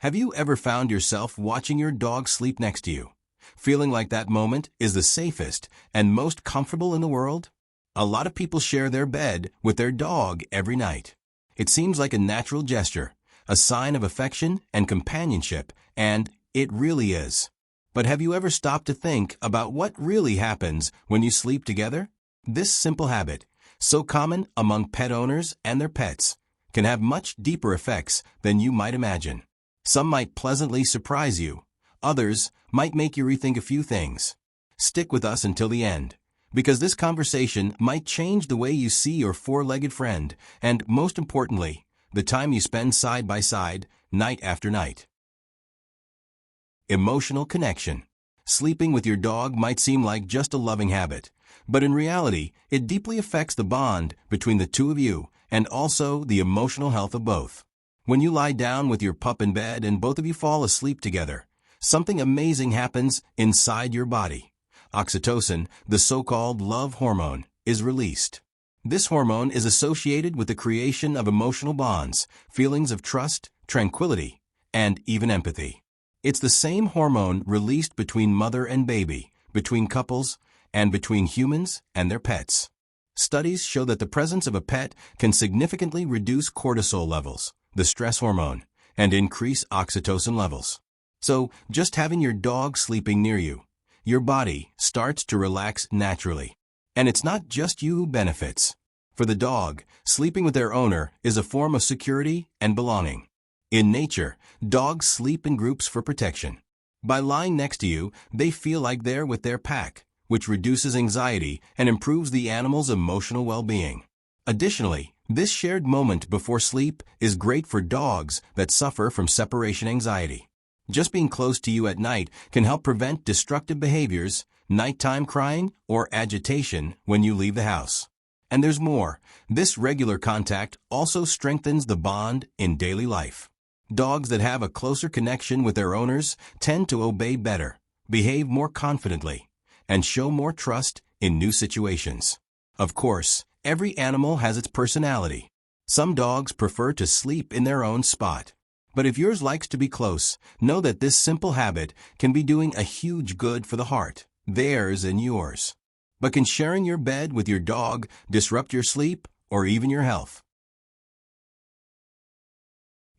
Have you ever found yourself watching your dog sleep next to you, feeling like that moment is the safest and most comfortable in the world? A lot of people share their bed with their dog every night. It seems like a natural gesture, a sign of affection and companionship, and it really is. But have you ever stopped to think about what really happens when you sleep together? This simple habit, so common among pet owners and their pets, can have much deeper effects than you might imagine. Some might pleasantly surprise you. Others might make you rethink a few things. Stick with us until the end, because this conversation might change the way you see your four-legged friend and, most importantly, the time you spend side by side, night after night. Emotional connection. Sleeping with your dog might seem like just a loving habit, but in reality, it deeply affects the bond between the two of you and also the emotional health of both. When you lie down with your pup in bed and both of you fall asleep together, something amazing happens inside your body. Oxytocin, the so-called love hormone, is released. This hormone is associated with the creation of emotional bonds, feelings of trust, tranquility, and even empathy. It's the same hormone released between mother and baby, between couples, and between humans and their pets. Studies show that the presence of a pet can significantly reduce cortisol levels, the stress hormone, and increase oxytocin levels. So, just having your dog sleeping near you, your body starts to relax naturally. And it's not just you who benefits. For the dog, sleeping with their owner is a form of security and belonging. In nature, dogs sleep in groups for protection. By lying next to you, they feel like they're with their pack, which reduces anxiety and improves the animal's emotional well-being. Additionally, this shared moment before sleep is great for dogs that suffer from separation anxiety. Just being close to you at night can help prevent destructive behaviors, nighttime crying, or agitation when you leave the house. And there's more. This regular contact also strengthens the bond in daily life. Dogs that have a closer connection with their owners tend to obey better, behave more confidently, and show more trust in new situations. Of course, every animal has its personality. Some dogs prefer to sleep in their own spot. But if yours likes to be close, know that this simple habit can be doing a huge good for the heart, theirs and yours. But can sharing your bed with your dog disrupt your sleep or even your health?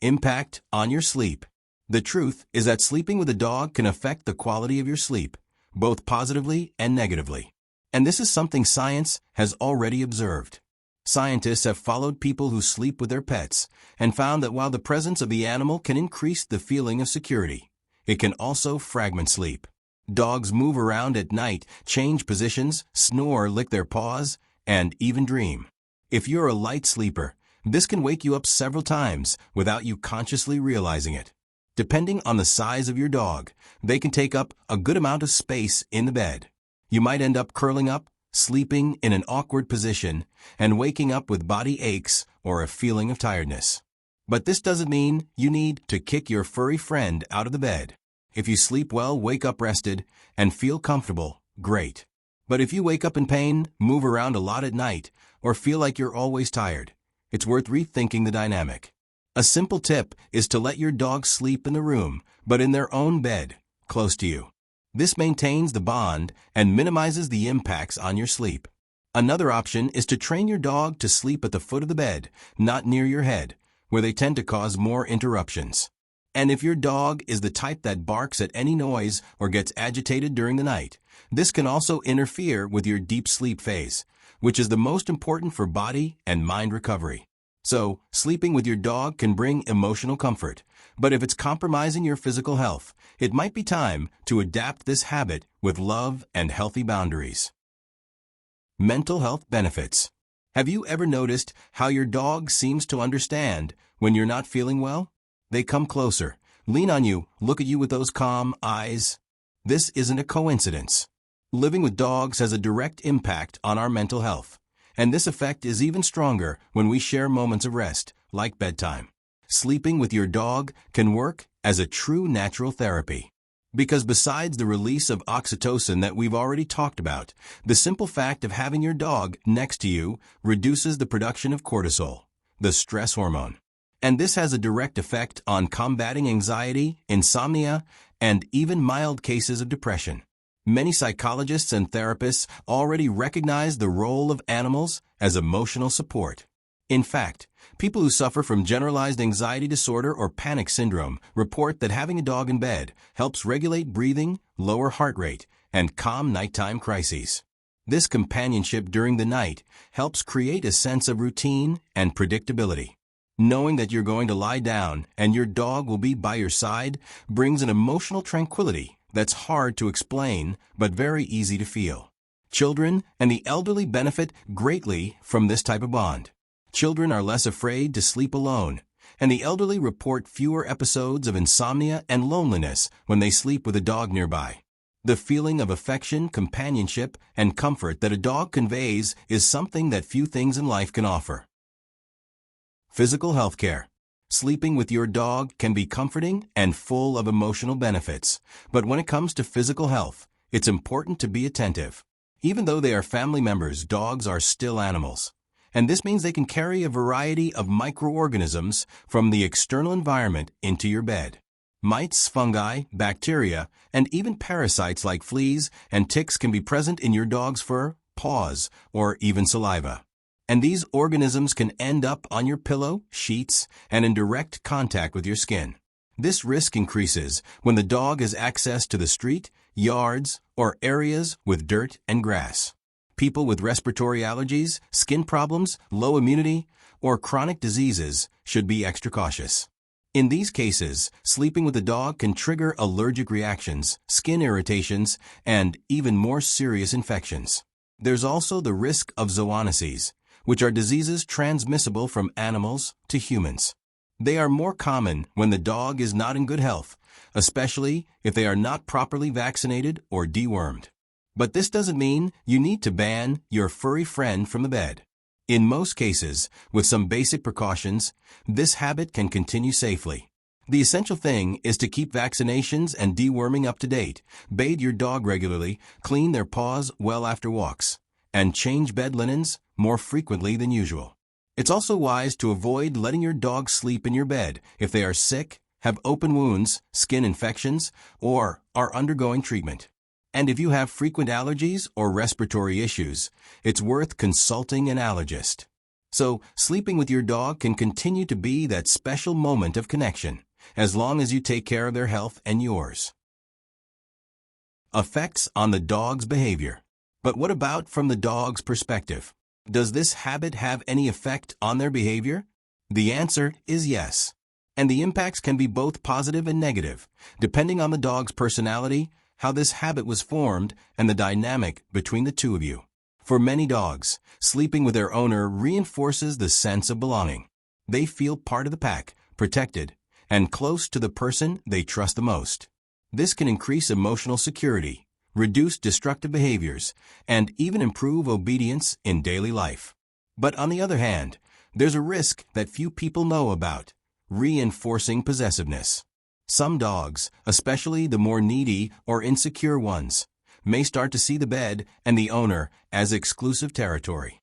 Impact on your sleep. The truth is that sleeping with a dog can affect the quality of your sleep, both positively and negatively. And this is something science has already observed. Scientists have followed people who sleep with their pets and found that while the presence of the animal can increase the feeling of security, it can also fragment sleep. Dogs move around at night, change positions, snore, lick their paws, and even dream. If you're a light sleeper, this can wake you up several times without you consciously realizing it. Depending on the size of your dog, they can take up a good amount of space in the bed. You might end up curling up, sleeping in an awkward position, and waking up with body aches or a feeling of tiredness. But this doesn't mean you need to kick your furry friend out of the bed. If you sleep well, wake up rested, and feel comfortable, great. But if you wake up in pain, move around a lot at night, or feel like you're always tired, it's worth rethinking the dynamic. A simple tip is to let your dog sleep in the room, but in their own bed, close to you. This maintains the bond and minimizes the impacts on your sleep. Another option is to train your dog to sleep at the foot of the bed, not near your head, where they tend to cause more interruptions. And if your dog is the type that barks at any noise or gets agitated during the night, this can also interfere with your deep sleep phase, which is the most important for body and mind recovery. So, sleeping with your dog can bring emotional comfort, but if it's compromising your physical health, it might be time to adapt this habit with love and healthy boundaries. Mental health benefits. Have you ever noticed how your dog seems to understand when you're not feeling well? They come closer, lean on you, look at you with those calm eyes. This isn't a coincidence. Living with dogs has a direct impact on our mental health. And this effect is even stronger when we share moments of rest, like bedtime. Sleeping with your dog can work as a true natural therapy. Because besides the release of oxytocin that we've already talked about, the simple fact of having your dog next to you reduces the production of cortisol, the stress hormone. And this has a direct effect on combating anxiety, insomnia, and even mild cases of depression. Many psychologists and therapists already recognize the role of animals as emotional support. In fact, people who suffer from generalized anxiety disorder or panic syndrome report that having a dog in bed helps regulate breathing, lower heart rate, and calm nighttime crises. This companionship during the night helps create a sense of routine and predictability. Knowing that you're going to lie down and your dog will be by your side brings an emotional tranquility that's hard to explain but very easy to feel. Children and the elderly benefit greatly from this type of bond. Children are less afraid to sleep alone, and the elderly report fewer episodes of insomnia and loneliness when they sleep with a dog nearby. The feeling of affection, companionship, and comfort that a dog conveys is something that few things in life can offer. Physical health care. Sleeping with your dog can be comforting and full of emotional benefits, but when it comes to physical health, it's important to be attentive. Even though they are family members, dogs are still animals. And this means they can carry a variety of microorganisms from the external environment into your bed. Mites, fungi, bacteria, and even parasites like fleas and ticks can be present in your dog's fur, paws, or even saliva. And these organisms can end up on your pillow, sheets, and in direct contact with your skin. This risk increases when the dog has access to the street, yards, or areas with dirt and grass. People with respiratory allergies, skin problems, low immunity, or chronic diseases should be extra cautious. In these cases, sleeping with a dog can trigger allergic reactions, skin irritations, and even more serious infections. There's also the risk of zoonoses, which are diseases transmissible from animals to humans. They are more common when the dog is not in good health, especially if they are not properly vaccinated or dewormed. But this doesn't mean you need to ban your furry friend from the bed. In most cases, with some basic precautions, this habit can continue safely. The essential thing is to keep vaccinations and deworming up to date, bathe your dog regularly, clean their paws well after walks, and change bed linens more frequently than usual. It's also wise to avoid letting your dog sleep in your bed if they are sick, have open wounds, skin infections, or are undergoing treatment. And if you have frequent allergies or respiratory issues, it's worth consulting an allergist. So, sleeping with your dog can continue to be that special moment of connection, as long as you take care of their health and yours. Effects on the dog's behavior. But what about from the dog's perspective? Does this habit have any effect on their behavior? The answer is yes. And the impacts can be both positive and negative, depending on the dog's personality, how this habit was formed, and the dynamic between the two of you. For many dogs, sleeping with their owner reinforces the sense of belonging. They feel part of the pack, protected, and close to the person they trust the most. This can increase emotional security, reduce destructive behaviors, and even improve obedience in daily life. But on the other hand, there's a risk that few people know about: reinforcing possessiveness. Some dogs, especially the more needy or insecure ones, may start to see the bed and the owner as exclusive territory.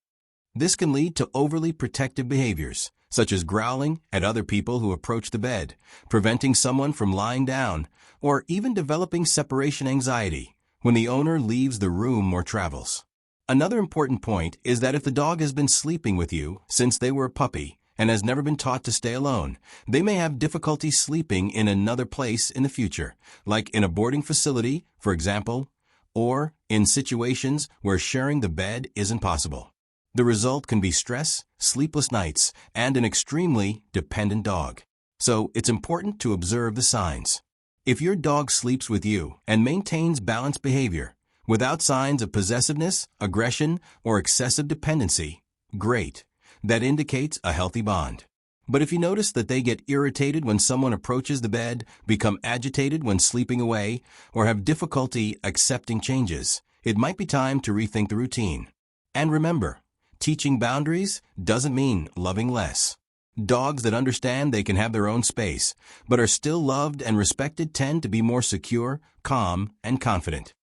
This can lead to overly protective behaviors, such as growling at other people who approach the bed, preventing someone from lying down, or even developing separation anxiety when the owner leaves the room or travels. Another important point is that if the dog has been sleeping with you since they were a puppy and has never been taught to stay alone, they may have difficulty sleeping in another place in the future, like in a boarding facility, for example, or in situations where sharing the bed isn't possible. The result can be stress, sleepless nights, and an extremely dependent dog. So it's important to observe the signs. If your dog sleeps with you and maintains balanced behavior, without signs of possessiveness, aggression, or excessive dependency, great. That indicates a healthy bond. But if you notice that they get irritated when someone approaches the bed, become agitated when sleeping away, or have difficulty accepting changes, it might be time to rethink the routine. And remember, teaching boundaries doesn't mean loving less. Dogs that understand they can have their own space, but are still loved and respected, tend to be more secure, calm, and confident.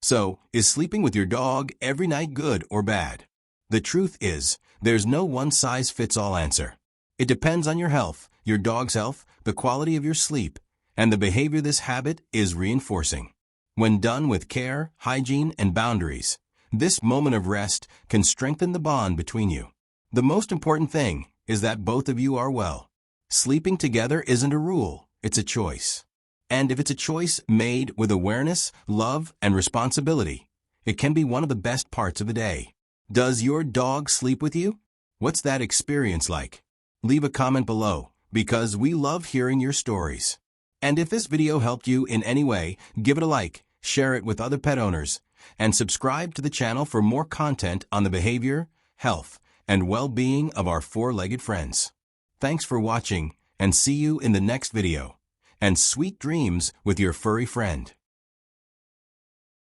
So, is sleeping with your dog every night good or bad? The truth is, there's no one-size-fits-all answer. It depends on your health, your dog's health, the quality of your sleep, and the behavior this habit is reinforcing. When done with care, hygiene, and boundaries, this moment of rest can strengthen the bond between you. The most important thing is that both of you are well. Sleeping together isn't a rule, it's a choice. And if it's a choice made with awareness, love, and responsibility, it can be one of the best parts of the day. Does your dog sleep with you? What's that experience like? Leave a comment below, because we love hearing your stories. And if this video helped you in any way, give it a like, share it with other pet owners, and subscribe to the channel for more content on the behavior, health, and well-being of our four-legged friends. Thanks for watching, and see you in the next video. And sweet dreams with your furry friend.